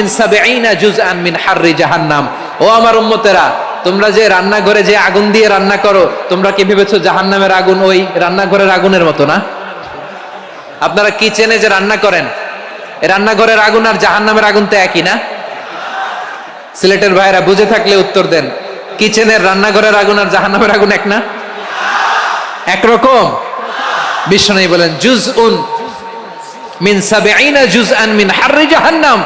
মিন 70 জুজআন মিন হাররি জাহান্নাম। ও আমার উম্মতেরা, তোমরা যে রান্নাঘরে যে আগুন দিয়ে রান্না করো, তোমরা কি ভেবেছো জাহান্নামের আগুন ওই রান্নাঘরের আগুনের মতো না? আপনারা কিচেনে যে রান্না করেন, এই রান্নাঘরের আগুন আর জাহান্নামের আগুন তো একই না? সিলেটের ভাইরা বুঝে থাকলে উত্তর দেন, কিচেনের রান্নাঘরের আগুন আর জাহান্নামের আগুন এক না? একরকম? বিশ্বনবী বলেন জুজউন মিন 70 জুজআন মিন হাররি জাহান্নাম।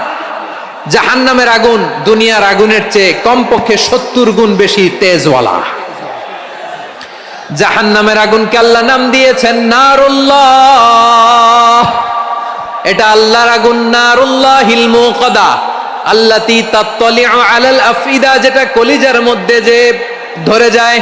জাহান্নামের আগুন দুনিয়ার আগুনের চেয়ে কমপক্ষে 70 গুণ বেশি তেজওয়ালা। জাহান্নামের আগুনকে আল্লাহ নাম দিয়েছেন নারুল্লাহ। এটা আল্লাহর আগুন, নারুল্লাহিল মুকাদা আল্লাতী তাত্তালিউ আলাল আফইদা, যেটা কলিজার মধ্যে যে ধরে যায়।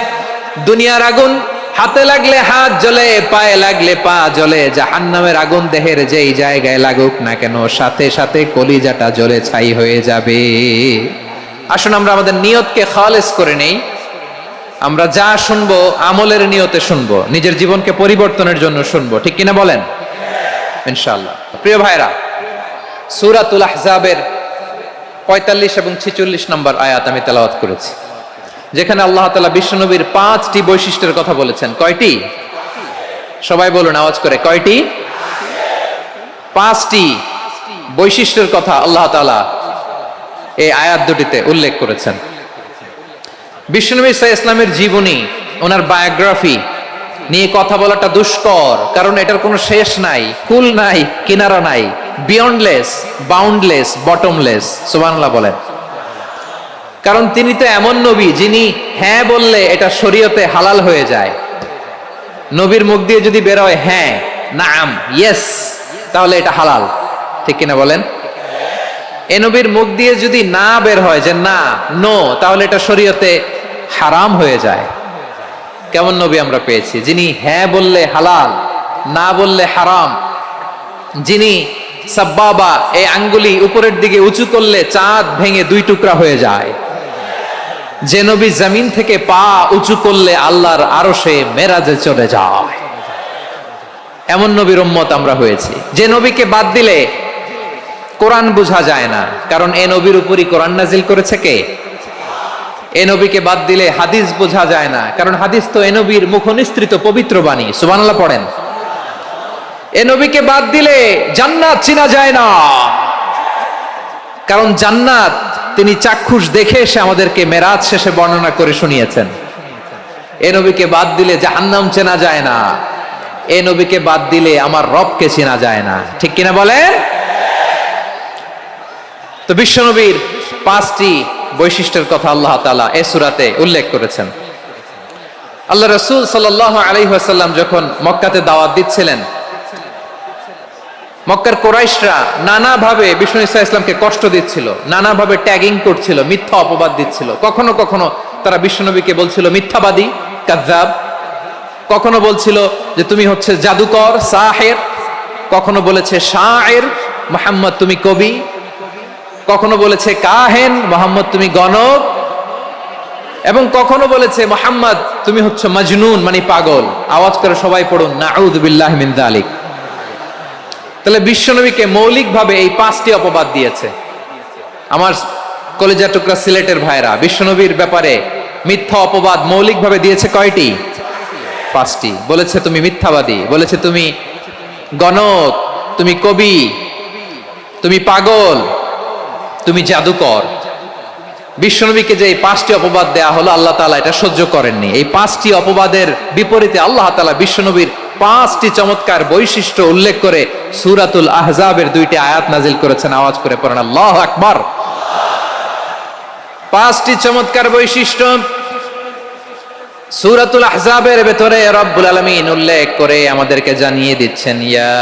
দুনিয়ার আগুন হাতে লাগলে হাত জ্বলে, পায়ে লাগলে পা জ্বলে। জাহান্নামের আগুন দেহের যেই জায়গায় লাগুক না কেন, সাথে সাথে কলিজাটা জ্বলে ছাই হয়ে যাবে। আসুন আমরা আমাদের নিয়তকে খালেস করে নেই। আমরা যা শুনবো আমলের নিয়তে শুনবো, নিজের জীবনকে পরিবর্তনের জন্য শুনবো, ঠিক কিনা বলেন? ইনশাআল্লাহ। প্রিয় ভাইরা, সূরাতুল আহজাবের 45 এবং 46 নম্বর আয়াত আমি তেলাওয়াত করেছি, যেখানে আল্লাহ তাআলা বিশ্বনবীর 5টি বৈশিষ্ট্যের কথা বলেছেন। কয়টি? সবাই বলুন আওয়াজ করে, কয়টি? 5টি বৈশিষ্ট্যের কথা আল্লাহ তাআলা এই আয়াত দুটিতে উল্লেখ করেছেন। বিশ্বনবী সাল্লাল্লাহু আলাইহি ওয়াসাল্লামের জীবনী, ওনার বায়োগ্রাফি নিয়ে কথা বলাটা দুষ্কর, কারণ এটার কোনো শেষ নাই, কুল নাই, কিনারা নাই, বিয়ন্ডলেস, বাউন্ডলেস, বটমলেস। সুবহানাল্লাহ বলেন। কারণ তিনি তো এমন নবী যিনি হ্যাঁ বললে এটা শরীয়তে হালাল হয়ে যায়। নবীর মুখ দিয়ে যদি বের হয় হ্যাঁ, নাম, ইয়েস, তাহলে এটা হালাল, ঠিক কিনা বলেন? এ নবীর মুখ দিয়ে যদি না বের হয় যে না, নো, তাহলে এটা শরীয়তে হারাম হয়ে যায়। কেমন নবী আমরা পেয়েছি, যিনি হ্যাঁ বললে হালাল, না বললে হারাম, যিনি সাব্বাবা, এই আঙ্গুলি উপরের দিকে উঁচু করলে চাঁদ ভেঙে 2 টুকরা হয়ে যায়, যে নবী জমিন থেকে পা উঁচু করলে আল্লাহর আরশে মেরাজে চলে যায়। এমন নবীর উম্মত আমরা হয়েছি। যে নবীকে বাদ দিলে কোরআন বোঝা যায় না, কারণ এ নবীর উপরই কোরআন নাজিল করেছে কে? এ নবীকে বাদ দিলে হাদিস বোঝা যায় না, কারণ হাদিস তো এ নবীর মুখনিসৃত পবিত্র বাণী। সুবহানাল্লাহ পড়েন। এ নবীকে বাদ দিলে জান্নাত চিনা যায় না, কারণ জান্নাত তিনি চাক্ষুষ দেখে এসে আমাদেরকে মেরাজ শেষে বর্ণনা করে শুনিয়েছেন। এ নবীকে বাদ দিলে জাহান্নাম চেনা যায় না, এ নবীকে বাদ দিলে আমার রবকে চেনা যায় না, ঠিক কিনা বলেন? তো বিশ্বনবীর 5টি বৈশিষ্ট্যের কথা আল্লাহ তাআলা এই সূরাতে উল্লেখ করেছেন। আল্লাহ রাসূল সাল্লাল্লাহু আলাইহি ওয়াসাল্লাম যখন মক্কাতে দাওয়াত দিচ্ছিলেন, মক্কার কুরাইশরা নানাভাবে বিষ্ণু ঈসা ইসলামকে কষ্ট দিচ্ছিল, নানাভাবে ট্যাগিং করছিল, মিথ্যা অপবাদ দিচ্ছিল। কখনো কখনো তারা বিশ্বনবীকে বলছিল মিথ্যাবাদী, কাযযাব। কখনো বলছিল যে তুমি হচ্ছে জাদুকর, সাহের। কখনো বলেছে শায়ের, মুহাম্মদ তুমি কবি। কখনো বলেছে কাহেন, মুহাম্মদ তুমি গণক। এবং কখনো বলেছে মুহাম্মদ তুমি হচ্ছে মাজনুন, মানে পাগল। আওয়াজ করে সবাই পড়ুন নাউযু বিল্লাহি মিন যালিক। তাহলে বিশ্বনবীকে মৌলিকভাবে এই 5টি অপবাদ দিয়েছে। আমার কলেজা টুকরা সিলেটের ভাইরা, বিশ্বনবীর ব্যাপারে মিথ্যা অপবাদ মৌলিকভাবে দিয়েছে কয়টি? 5টি। বলেছে তুমি মিথ্যাবাদী, বলেছে তুমি গণক, তুমি কবি, তুমি পাগল, তুমি জাদুকর। বিশ্বনবীকে যে এই 5টি অপবাদ দেয়া হলো, আল্লাহ তাআলা এটা সহ্য করেননি। এই 5টি অপবাদের বিপরীতে আল্লাহ তাআলা বিশ্বনবীর 5টি চমৎকার বৈশিষ্ট্য উল্লেখ করে সূরাতুল আহজাবের 2টি আয়াত নাজিল করেছেন। আওয়াজ করে পড়েন আল্লাহু আকবার। 5টি চমৎকার বৈশিষ্ট্য সূরাতুল আহজাবের ভেতরে রব্বুল আলামিন উল্লেখ করে আমাদেরকে জানিয়ে দিচ্ছেন, ইয়া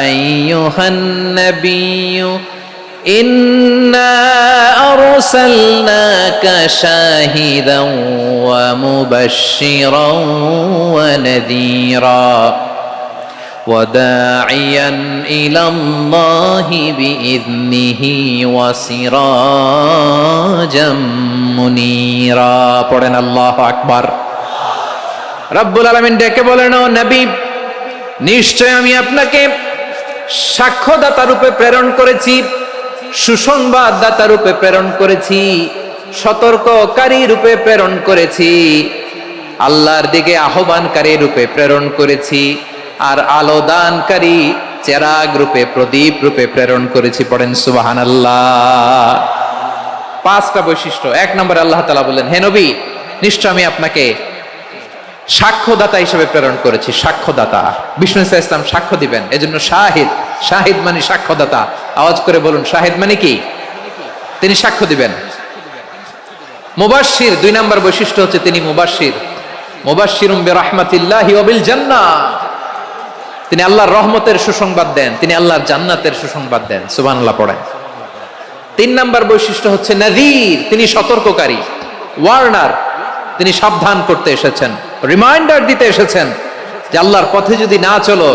আইয়ুহান নাবিয়্যু ইন্না আরসালনাকা শাহিদান ওয়া মুবাশশিরান ওয়া নাযীরা ওয়া দাঈয়ান ইলাল্লাহি বিইذনিহি ওয়া সিরাজাম মুনীরা। পড়েন আল্লাহু আকবার। রব্বুল আলামিন ডেকে বলেন, ও নবী, নিশ্চয় আমি আপনাকে সাক্ষ্যদাতা রূপে প্রেরণ করেছি, সুসংবাদদাতা রূপে প্রেরণ করেছি, সতর্ককারী রূপে প্রেরণ করেছি, আল্লাহর দিকে আহ্বানকারী রূপে প্রেরণ করেছি, আর আলো দানকারী চেরাগ রূপে, প্রদীপ রূপে প্রেরণ করেছি। পড়েন সুবহানাল্লাহ। পাঁচটা বৈশিষ্ট্য। এক নম্বরে আল্লাহ তাআলা বললেন, হে নবী, নিশ্চয় আমি আপনাকে সাক্ষ্যদাতা হিসেবে প্রেরণ করেছি। সাক্ষ্যদাতা, বিষ্ণু ইসা ইসলাম সাক্ষ্য দিবেন, এজন্য শাহিদ। শাহিদ মানে সাক্ষ্যদাতা। আওয়াজ করে বলুন, শাহিদ মানে কি? তিনি সাক্ষ্য দিবেন। মুবাশশির, দুই নম্বর বৈশিষ্ট্য হচ্ছে তিনি মুবাশশির। মুবাশশিরুম বিরাহমাতিল্লাহি ওয়া বিল জান্নাহ, তিনি আল্লাহর রহমতের সুসংবাদ দেন, তিনি আল্লাহর জান্নাতের সুসংবাদ দেন। সুবহানাল্লাহ পড়েন। তিন নম্বর বৈশিষ্ট্য হচ্ছে নাযীর, তিনি সতর্ককারী, ওয়ার্নার, তিনি সাবধান করতে এসেছেন, রিমাইন্ডার দিতে এসেছেন যে আল্লাহর পথে যদি না চলো,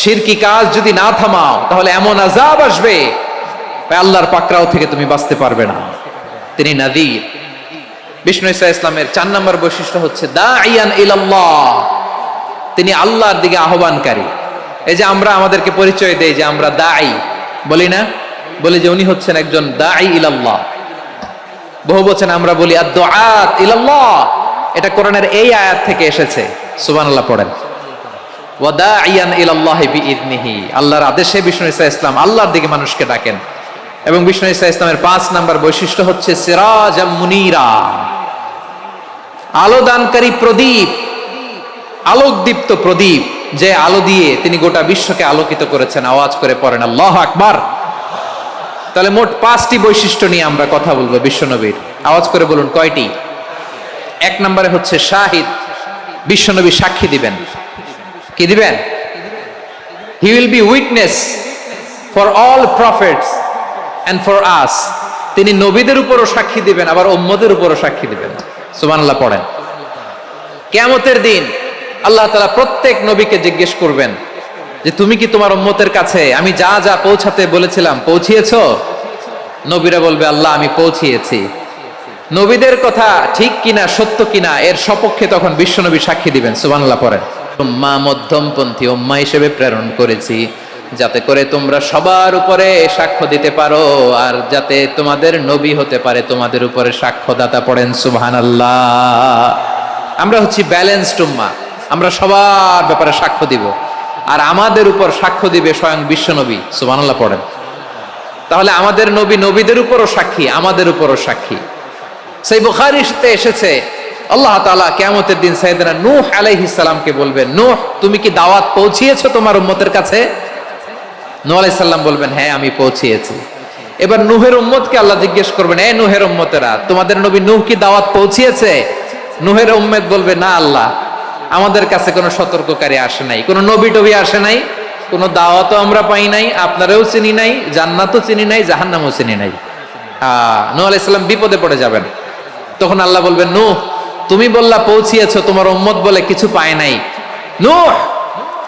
শিরকি কাজ যদি না থামাও, তাহলে এমন আযাব আসবে আল্লাহর পাকড়াও থেকে তুমি বাঁচতে পারবে না। তিনি নাযীর। বিষ্ণু ইসা ইসলামের চার নম্বর বৈশিষ্ট্য হচ্ছে দাঈয়ান ইলাল্লাহ, তিনি আল্লাহর দিকে আহ্বানকারী। এই যে আমরা আমাদেরকে পরিচয় দেই যে আমরা দাঈ, বলি না? বলি যে উনি হচ্ছেন একজন দাঈ ইলাল্লাহ। বহু বচন আমরা বলি আদ-দুআত ইলাল্লাহ, এটা কোরআনের এই আয়াত থেকে এসেছে। সুবহানাল্লাহ পড়েন। ওয়া দাঈয়ান ইলাল্লাহি বিইذনিহি, আল্লাহর আদেশে বিষ্ণু ইসা ইসলাম আল্লাহর দিকে মানুষকে ডাকেন। এবং বিষ্ণু ইসা ইসলামের পাঁচ নাম্বার বৈশিষ্ট্য হচ্ছে সিরাজাম মুনীরা, আলো দানকারী প্রদীপ, আলোকদীপ্ত প্রদীপ, যে আলো দিয়ে তিনি গোটা বিশ্বকে আলোকিত করেছেন। আওয়াজ করে পড়েন আল্লাহু আকবার। তাহলে মোট পাঁচটি বৈশিষ্ট্য নিয়ে আমরা কথা বলবো বিশ্বনবীর। আওয়াজ করে বলুন কয়টি? এক নম্বরে হচ্ছে শাহিদ, বিশ্বনবী সাক্ষী দিবেন। কি দিবেন? He will be witness for all prophets and for us, তিনি নবীদের উপরও সাক্ষী দিবেন, আবার উম্মতের উপরও সাক্ষী দিবেন। সুবহানাল্লাহ পড়েন। কিয়ামতের দিন আল্লাহ তাআলা প্রত্যেক নবীকে জিজ্ঞেস করবেন যে তুমি কি তোমার উম্মতের কাছে আমি যা যা পৌঁছাতে বলেছিলাম পৌঁছিয়েছো? নবীরা বলবে আল্লাহ আমি পৌঁছিয়েছি। নবীদের কথা ঠিক কিনা, সত্য কিনা, এর সপক্ষে তখন বিশ্বনবী সাক্ষী দিবেন। সুবহানাল্লাহ পড়েন। উম্মাহ, মধ্যমপন্থী উম্মাহ হিসেবে প্রেরণ করেছি, যাতে করে তোমরা সবার উপরে সাক্ষ্য দিতে পারো, আর যাতে তোমাদের নবী হতে পারে তোমাদের উপরে সাক্ষ্যদাতা। পড়েন সুবহানাল্লাহ। আমরা হচ্ছি ব্যালেন্সড উম্মাহ, আমরা সবার ব্যাপারে সাক্ষ্য দিব, আর আমাদের উপর সাক্ষ্য দিবে স্বয়ং বিশ্বনবী। সুবহানাল্লাহ পড়েন। তাহলে আমাদের নবী নবীদের উপরও সাক্ষী, আমাদের উপরও সাক্ষী। সেই বুখারীতে এসেছে আল্লাহ তাআলা কিয়ামতের দিন সাইয়েদনা নূহ আলাইহিস সালামকে বলবেন, নূহ তুমি কি দাওয়াত পৌঁছিয়েছো তোমার উম্মতের কাছে? নূহ আলাইহিস সালাম বলবেন হ্যাঁ আমি পৌঁছিয়েছি। এবার নূহের উম্মতকে আল্লাহ জিজ্ঞেস করবেন, এ নূহের উম্মতেরা, তোমাদের নবী নূহ কি দাওয়াত পৌঁছিয়েছে? নূহের উম্মত বলবে না আল্লাহ, আমাদের কাছে কোনো সতর্ককারী আসে নাই, কোনো নবী টবি আসে নাই, কোনো দাওয়াতও আমরা পাই নাই, আপনারাও চিনি নাই, জান্নাতও চিনি নাই, জাহান্নামও চিনি নাই। নূহ আলাইহিস সালাম বিপদে পড়ে যাবেন। তখন আল্লাহ বলবেন, নূহ তুমি বললা পৌঁছিয়েছো, তোমার উম্মত বলে কিছু পায় নাই। নূহ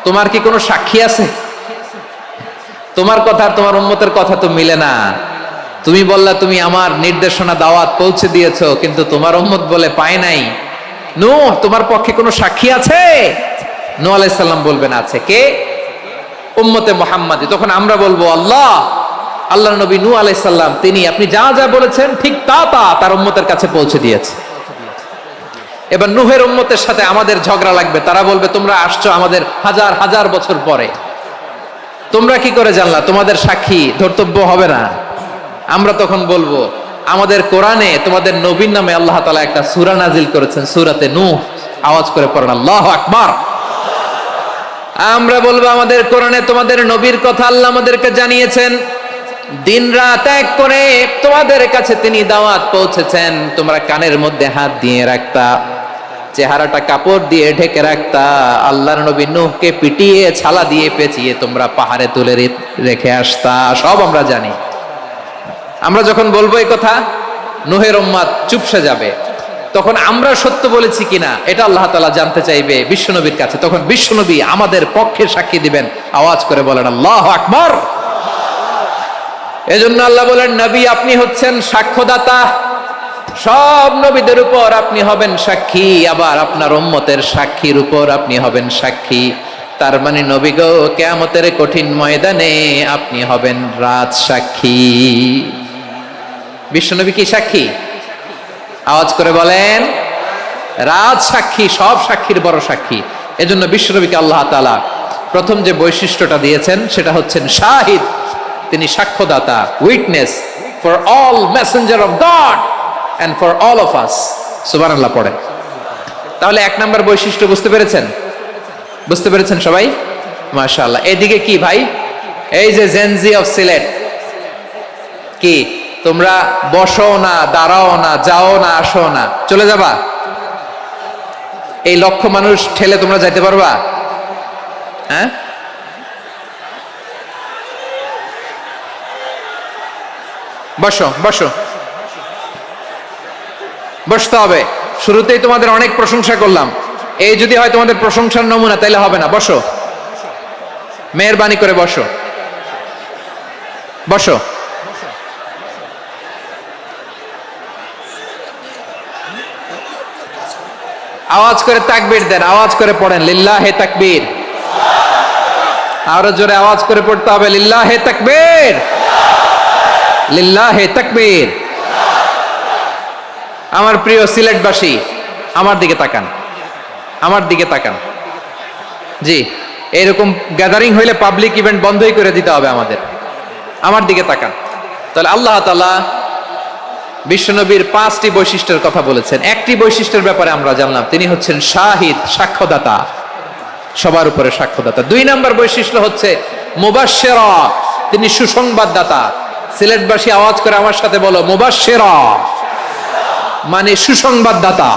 তোমার কি কোনো সাক্ষী আছে? তোমার কথা আর তোমার উম্মতের কথা তো মিলে না। তুমি বললা তুমি আমার নির্দেশনা দাওয়াত পৌঁছে দিয়েছো, কিন্তু তোমার উম্মত বলে পায় নাই। নূহ তোমার পক্ষে কোনো সাক্ষী আছে? নূহ আলাইহিস সালাম বলবেন আছে। কে? উম্মতে মুহাম্মাদি। তখন আমরা বলবো আল্লাহ, আল্লাহর নবী নূহ আলাইহিস সালাম তিনি আপনি যা যা বলেছেন ঠিক তা তা তার উম্মতের কাছে পৌঁছে দিয়েছে। এবার নূহের উম্মতের সাথে আমাদের ঝগড়া লাগবে। তারা বলবে তোমরা আসছো আমাদের হাজার হাজার বছর পরে, তোমরা কি করে জানলা? তোমাদের সাক্ষী ধর্তব্য হবে না। আমরা তখন বলবো আমাদের কোরআনে তোমাদের নবীর নামে আল্লাহ তাআলা একটা সূরা নাজিল করেছেন, সূরাতে নূহ। আওয়াজ করে পড়েন আল্লাহু আকবার। আমরা বলবো আমাদের কোরআনে তোমাদের নবীর কথা আল্লাহ আমাদেরকে জানিয়েছেন, দিন রাত এক করে তোমাদের কাছে তিনি দাওয়াত পৌঁছেছেন। তোমরা কানের মধ্যে হাত দিয়ে রাখতা, চেহারাটা কাপড় দিয়ে ঢেকে রাখতা, আল্লাহর নবী নূহকে পিটিয়ে ছালা দিয়ে পেঁচিয়ে তোমরা পাহাড়ে তুলে রেখে আসতা, সব আমরা জানি। আমরা যখন বলবো এই কথা, নূহের উম্মত চুপসে যাবে। তখন আমরা সত্য বলেছি কিনা এটা আল্লাহ তাআলা জানতে চাইবে বিশ্বনবীর কাছে। তখন বিশ্বনবী আমাদের পক্ষে সাক্ষী দিবেন। আওয়াজ করে বলেন আল্লাহু আকবার। এজন্য আল্লাহ বলেন, নবী আপনি হচ্ছেন সাক্ষ্যদাতা, সব নবীদের উপর আপনি হবেন সাক্ষী, আবার আপনার উম্মতের সাক্ষীর উপর আপনি হবেন সাক্ষী। তার মানে নবী গো, কিয়ামতের কঠিন ময়দানে আপনি হবেন রাজ সাক্ষী। বিশ্বনবী কি সাক্ষী? আওয়াজ করে বলেন, রাজ সাক্ষী, সব সাক্ষীর বড় সাক্ষী। এজন্য বিশ্বনবীকে আল্লাহ তাআলা প্রথম যে বৈশিষ্ট্যটা দিয়েছেন সেটা হচ্ছেন শাহিদ। তিনি সাক্ষ্যদাতা, witness for all messenger of God and for all of us. সুবহানাল্লাহ পড়েন। তাহলে এক নাম্বার বৈশিষ্ট্য বুঝতে পেরেছেন? বুঝতে পেরেছেন সবাই? মাশাআল্লাহ। এদিকে কি ভাই, এই যে জেনজি অফ সিলেট, কি তোমরা বসো না, দাঁড়াও না, যাও না, আসো না, চলে যাবা? এই লক্ষ মানুষ ঠেলে তোমরা যাইতে পারবা? হ্যাঁ, বসো বসো, বসতে হবে। শুরুতেই তোমাদের অনেক প্রশংসা করলাম, এই যদি হয় তোমাদের প্রশংসার নমুনা, তাইলে হবে না। বসো, মেহেরবানি করে বসো, বসো। আওয়াজ করে তাকবীর দেন, আওয়াজ করে পড়েন লিল্লাহে তাকবীর। আরো জোরে আওয়াজ করে পড়তে হবে, লিল্লাহে তাকবীর, লিল্লাহে তাকবীর। আমার প্রিয় সিলেটবাসী, আমার দিকে তাকান, আমার দিকে তাকান। জি, এরকম গ্যাদারিং হইলে পাবলিক ইভেন্ট বন্ধই করে দিতে হবে আমাদের। আমার দিকে তাকান। তাহলে আল্লাহ তাআলা বিশ্বনবীর 5টি বৈশিষ্ট্যের কথা বলেছেন। একটি বৈশিষ্ট্যের ব্যাপারে আমরা জানলাম, তিনি হচ্ছেন শাহিদ, সাক্ষ্যদাতা, সবার উপরে সাক্ষ্যদাতা। 2 নাম্বার বৈশিষ্ট্য হচ্ছে মুবাশশিরা, তিনি সুসংবাদদাতা। সিলেটবাসী আওয়াজ করে আমার সাথে বলো, মুবাশশিরা মানে সুসংবাদদাতা।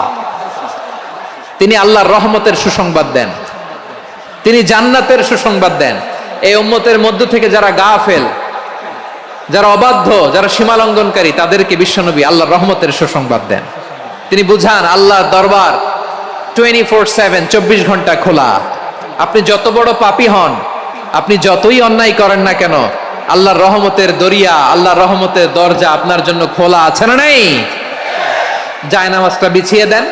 তিনি আল্লাহর রহমতের সুসংবাদ দেন, তিনি জান্নাতের সুসংবাদ দেন। এই উম্মতের মধ্য থেকে যারা গাফেল, যারা অবাধ্য, যারা সীমালঙ্ঘনকারী, তাদেরকে বিশ্বনবী আল্লাহর রহমতের সুসংবাদ দেন। তিনি বুঝান আল্লাহর দরবার 24/7, 24 ঘন্টা খোলা। আপনি যত বড় পাপী হন, আপনি যতই অন্যায় করেন না কেন, আল্লাহর রহমতের দরিয়া, আল্লাহর রহমতের দরজা আপনার জন্য খোলা আছে না নেই? জায়নামাজটা বিছিয়ে দেন,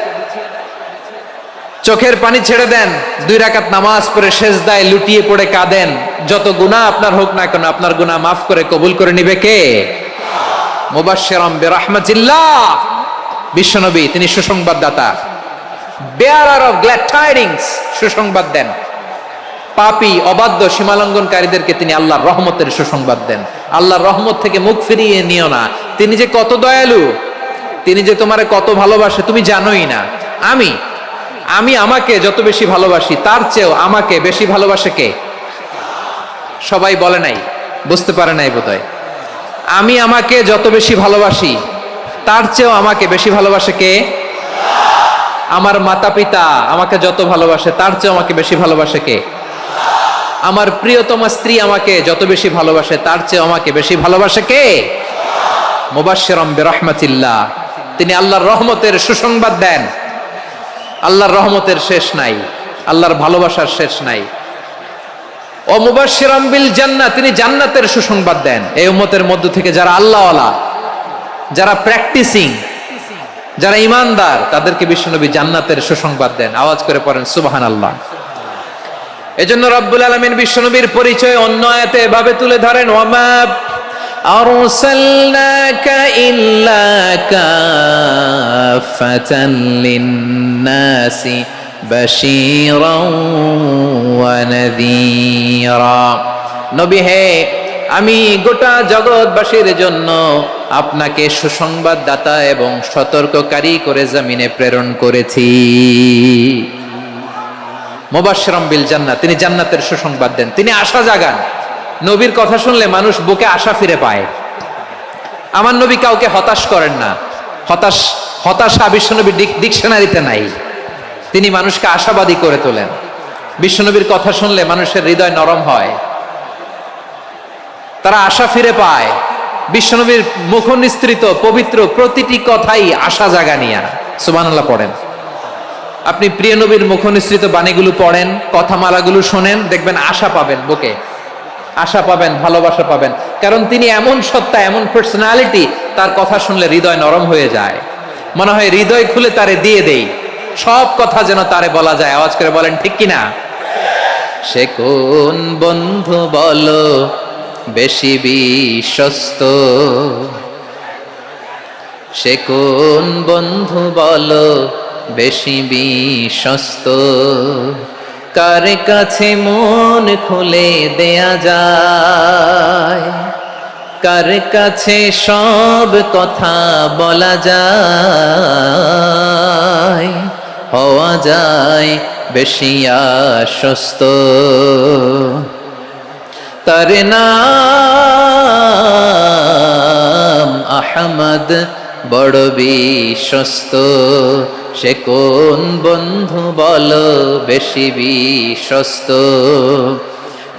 চোখের পানি ছেড়ে দেন, 2 রাকাত নামাজ পড়ে সেজদায় লুটিয়ে পড়ে কাঁদেন। যত গুনাহ আপনার হোক না কেন, আপনার গুনাহ মাফ করে কবুল করে নিবে কে? মুবাশশিরাম বিরহমাতিল্লাহ। বিশ্বনবী তিনি সুসংবাদদাতা, বেয়ারার অফ গ্ল্যাড টাইডিংস, সুসংবাদ দেন। পাপী, অবাধ্য, সীমালঙ্ঘনকারীদেরকে তিনি আল্লাহর রহমতের সুসংবাদ দেন। আল্লাহর রহমত থেকে মুখ ফিরিয়ে নিও না। তিনি যে কত দয়ালু, তিনি যে তোমারে কত ভালোবাসে তুমি জানোই না। আমি আমাকে যত বেশি ভালোবাসি, তার চেয়েও আমাকে বেশি ভালোবাসে কে? সবাই বলে নাই, বুঝতে পারে নাই বোধহয়। আমি আমাকে যত বেশি ভালোবাসি, তার চেয়েও আমাকে বেশি ভালোবাসে কে? আমার মাতা পিতা আমাকে যত ভালোবাসে, তার চেয়েও আমাকে বেশি ভালোবাসে কে? আমার প্রিয়তমা স্ত্রী আমাকে যত বেশি ভালোবাসে, তার চেয়েও আমাকে বেশি ভালোবাসে কে? মুবাশশিরাম বিরহমাতিল্লাহ, তিনি আল্লাহর রহমতের সুসংবাদ দেন। আল্লাহর রহমতের শেষ নাই, আল্লাহর ভালোবাসার শেষ নাই। ও মুবাশশিরাম বিল জান্নাহ, তিনি জান্নাতের সুসংবাদ দেন। এই উম্মতের মধ্য থেকে যারা আল্লাহওয়ালা, যারা প্র্যাকটিসিং, যারা ইমানদার, তাদেরকে বিশ্বনবী জান্নাতের সুসংবাদ দেন। আওয়াজ করে পড়েন সুবহানাল্লাহ। এজন্য রব্বুল আলামিন বিশ্বনবীর পরিচয় অন্য আয়াতে এভাবে তুলে ধরেন, ওয়ামা আরসালনাকা ইল্লা কাফাতান লিন-নাসি বাশীরাও ওয়া নাযীরা। নবী হে, আমি গোটা জগৎবাসীর জন্য আপনাকে সুসংবাদদাতা এবং সতর্ককারী করে জমিনে প্রেরণ করেছি। মুবাশশিরাম বিল জান্নাহ, তিনি জান্নাতের সুসংবাদ দেন, তিনি আশা জাগান। নবীর কথা শুনলে মানুষ বুকে আশা ফিরে পায়। আমার নবী কাউকে হতাশ করেন না। হতাশা বিশ্বনবীর ডিকশনারিতে নাই। তিনি মানুষকে আশাবাদী করে তোলেন। বিশ্বনবীর কথা শুনলে মানুষের হৃদয় নরম হয়, তারা আশা ফিরে পায়। বিশ্বনবীর মুখ নিঃসৃত পবিত্র প্রতিটি কথাই আশা জাগানিয়া। সুবহানাল্লাহ পড়েন। আপনি প্রিয় নবীর মুখ নিঃসৃত বাণীগুলো পড়েন, কথামালাগুলো শোনেন, দেখবেন আশা পাবেন, বুকে আশা পাবেন, ভালোবাসা পাবেন। কারণ তিনি এমন সত্তা, এমন পার্সোনালিটি, তার কথা শুনলে হৃদয় নরম হয়ে যায়। মনে হয় হৃদয় খুলে তারে দিয়ে দেই, সব কথা যেন তারে বলা যায়। আওয়াজ করে বলেন ঠিক কিনা? সে কোন বন্ধু বলো বেশি বিশ্বস্ত, সে কোন বন্ধু বলো বেশি বিশ্বস্ত, কার কাছে মন খুলে দেয়া যায়, কার কাছে সব কথা বলা যায়, হওয়া যায় বেশি আশ্বস্ত। তার নাম আহমদ বড় বিশ্বস্ত, সে কোন বন্ধু বলো বেশি বিশ্বস্ত,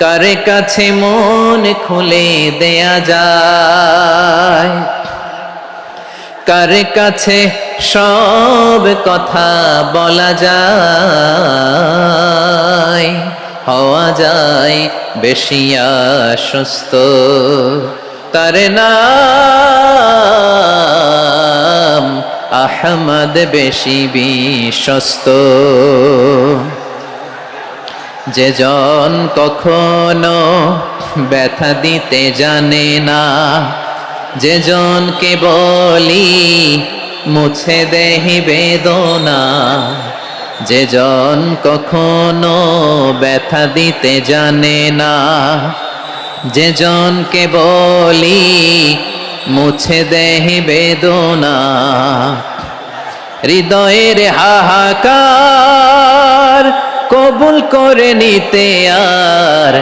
কার কাছে মন খুলে দেয়া যায়, কার কাছে সব কথা বলা যায়, হওয়া যায় বেশি আশ্বস্ত। তার নাম আহমদ বেশি বিশ্বস্ত। যে জন কখনো ব্যথা দিতে জানে না, যে জনকে বলি মুছে দেহি বেদনা, যে জন কখনো ব্যথা দিতে জানে না, যে জনকে বলি মুছে দেহি বেদনা, হৃদয়ের হাহাকার কবুল করে নিতে আর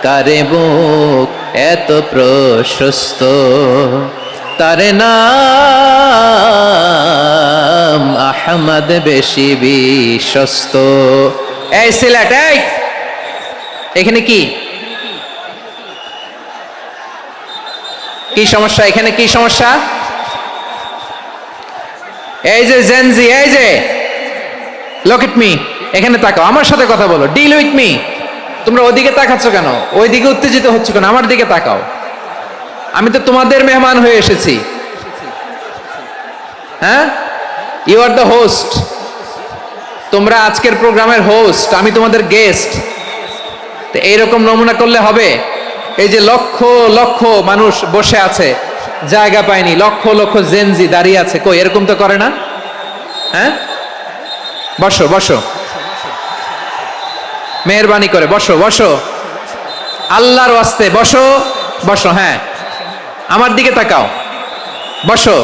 কারে বুক এত প্রশস্ত। তার নাম আহমদ বেশি বিশ্বস্ত। এই সিলেট, এই এখানে কি কি সমস্যা? এখানে কি সমস্যা? এই যে জেনজি, এই যে লুক এট মি, এখানে তাকাও, আমার সাথে কথা বলো, ডিল উইথ মি। তোমরা ওদিকে তাকাচ্ছ কেন? ওইদিকে উত্তেজিত হচ্ছে কেন? আমার দিকে তাকাও। আমি তো তোমাদের মেহমান হয়ে এসেছি। হ্যাঁ, ইউ আর দ্য হোস্ট। তোমরা আজকের প্রোগ্রামের হোস্ট, আমি তোমাদের গেস্ট। তো এইরকম নমুনা করলে হবে? এই যে লক্ষ লক্ষ মানুষ বসে আছে, জায়গা পায়নি, লক্ষ লক্ষ জেনজি দাঁড়িয়ে আছে, কই এরকম তো করে না? হ্যাঁ, বসো বসো, মেহরবানি করে বসো বসো, আল্লাহর ওয়াস্তে বসো বসো। হ্যাঁ, আমার দিকে তাকাও, বসো।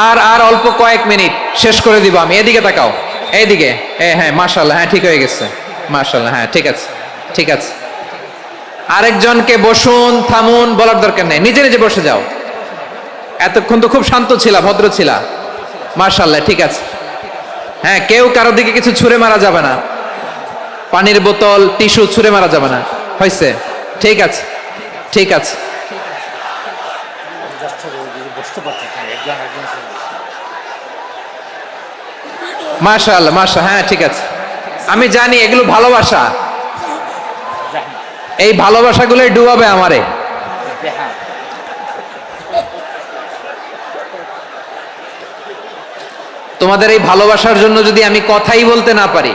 আর আর অল্প কয়েক মিনিট, শেষ করে দিব আমি। এদিকে তাকাও, এইদিকে। হ্যাঁ, মাশাআল্লাহ, হ্যাঁ ঠিক হয়ে গেছে, মাশাআল্লাহ, হ্যাঁ ঠিক আছে ঠিক আছে। আরেকজনকে বসুন থামুন বলার দরকার নেই, নিজে নিজে বসে যাও। এতক্ষণ তো খুব শান্ত ছিলা, ভদ্র ছিলা, মাশাআল্লাহ, ঠিক আছে। হ্যাঁ, কেউ কারো দিকে কিছু ছুঁড়ে মারা যাবে না, পানির বোতল টিস্যু ছুঁড়ে মারা যাবে না, হয়েছে? ঠিক আছে ঠিক আছে। মাশাআল্লাহ মাশাআল্লাহ, হ্যাঁ ঠিক আছে। আমি জানি এগুলো ভালোবাসা, এই ভালোবাসাগুলোই ডুবাবে আমারে। তোমাদের এই ভালোবাসার জন্য যদি আমি কথাই বলতে না পারি,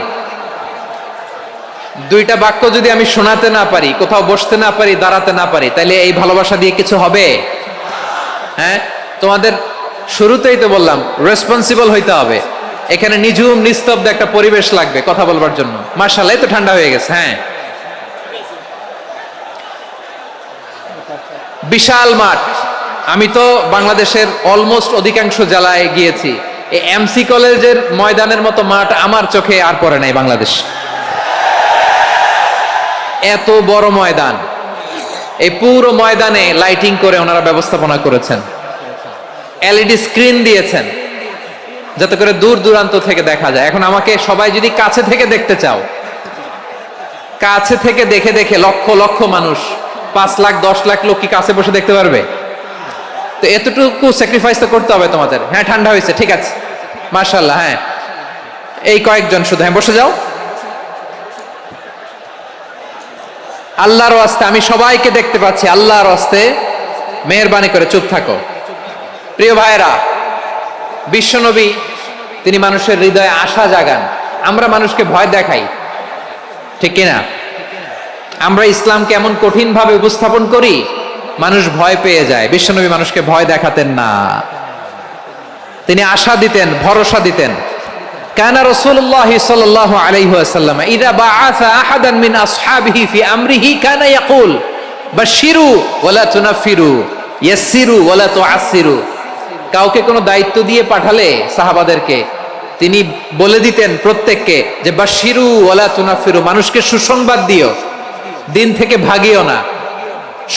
দুইটা বাক্য যদি আমি শোনাতে না পারি, কোথাও বসতে না পারি, দাঁড়াতে না পারি, তাহলে এই ভালোবাসা দিয়ে কিছু হবে? হ্যাঁ, তোমাদের শুরুতেই তো বললাম রেসপন্সিবল হইতে হবে। এখানে নিঝুম নিস্তব্ধ একটা পরিবেশ লাগবে কথা বলবার জন্য। মাশাআল্লাহ, তো ঠান্ডা হয়ে গেছে। হ্যাঁ, বিশাল মাঠ। আমি তো বাংলাদেশের অলমোস্ট অধিকাংশ জেলায় গিয়েছি, এই এমসি কলেজের ময়দানের মতো মাঠ আমার চোখে আর পড়ে নাই বাংলাদেশ। এত বড় ময়দান, এই পুরো ময়দানে লাইটিং করে ওনারা ব্যবস্থাপনা করেছেন, এলইডি স্ক্রিন দিয়েছেন যাতে করে দূর দূরান্ত থেকে দেখা যায়। এখন আমাকে সবাই যদি কাছে থেকে দেখতে চাও, কাছে থেকে দেখে দেখে লক্ষ লক্ষ মানুষ, 5 লাখ 10 লাখ লোক কি কাছে বসে দেখতে পারবে? তো এতটুকু স্যাক্রিফাইস তো করতে হবে তোমাদের। হ্যাঁ, ঠান্ডা হয়েছে, ঠিক আছে, মাশাআল্লাহ। হ্যাঁ, এই কয়েকজন শুধু, হ্যাঁ বসে যাও। আল্লাহর ওয়াস্তে আমি সবাইকে দেখতে পাচ্ছি, আল্লাহর ওয়াস্তে মেহেরবানি করে চুপ থাকো। প্রিয় ভাইরা, বিশ্বনবী তিনি মানুষের হৃদয়ে আশা জাগান। আমরা মানুষকে ভয় দেখাই, ঠিক কিনা? আমরা ইসলামকে এমন কঠিন ভাবে উপস্থাপন করি, মানুষ ভয় পেয়ে যায়। বিশ্বনবী মানুষকে ভয় দেখাতেন না, তিনি আশা দিতেন, ভরসা দিতেন। কানা রাসূলুল্লাহ সাল্লাল্লাহু আলাইহি ওয়াসাল্লাম ইযা বাআসা আহাদান মিন আসহাবিহি ফি আমরিহি কানা ইয়াকুল বাশশিরু ওয়ালা তুনাফিরু ইয়াসসিরু ওয়ালা তুআসসিরু। কাউকে কোনো দায়িত্ব দিয়ে পাঠালে সাহাবাদেরকে তিনি বলে দিতেন প্রত্যেককে যে বাশশিরু ওয়ালা তুনাফিরু, মানুষকে সুসংবাদ দিও, দিন থেকে ভাগিও না,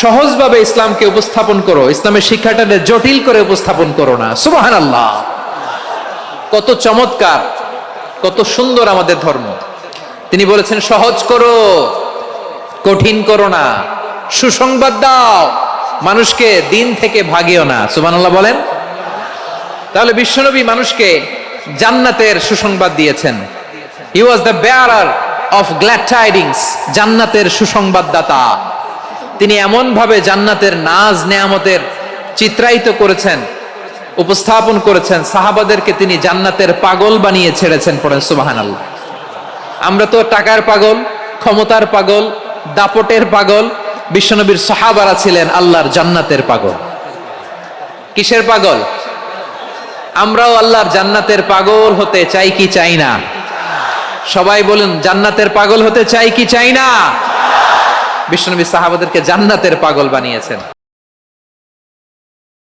সহজভাবে ইসলামকে উপস্থাপন করো, ইসলামের শিক্ষাটাকে জটিল করে উপস্থাপন করো না। সুবহানাল্লাহ, কত চমৎকার, কত সুন্দর আমাদের ধর্ম। তিনি বলেছেন সহজ করো, কঠিন করো না, সুসংবাদ দাও, মানুষকে দিন থেকে ভাগিও না। সুবহানাল্লাহ বলেন। তাহলে বিশ্বনবী মানুষকে জান্নাতের সুসংবাদ দিয়েছেন। He was the bearer of glad tidings, জান্নাতের সুসংবাদদাতা। তিনি এমন ভাবে জান্নাতের নাজ নেয়ামতের চিত্রায়িত করেছেন, উপস্থাপন করেছেন, সাহাবাদেরকে তিনি জান্নাতের পাগল বানিয়ে ছেড়েছেন। পড়েন সুবহানাল্লাহ। আমরা তো টাকার পাগল, ক্ষমতার পাগল, দাপটের পাগল। বিশ্বনবীর সাহাবারা ছিলেন আল্লাহর জান্নাতের পাগল। কিসের পাগল? আমরাও আল্লাহর জান্নাতের পাগল হতে চাই কি চাই না? সবাই বলুন, জান্নাতের পাগল হতে চাই কি চাই না? বিশ্বনবী সাহাবাদেরকে জান্নাতের পাগল বানিয়েছেন।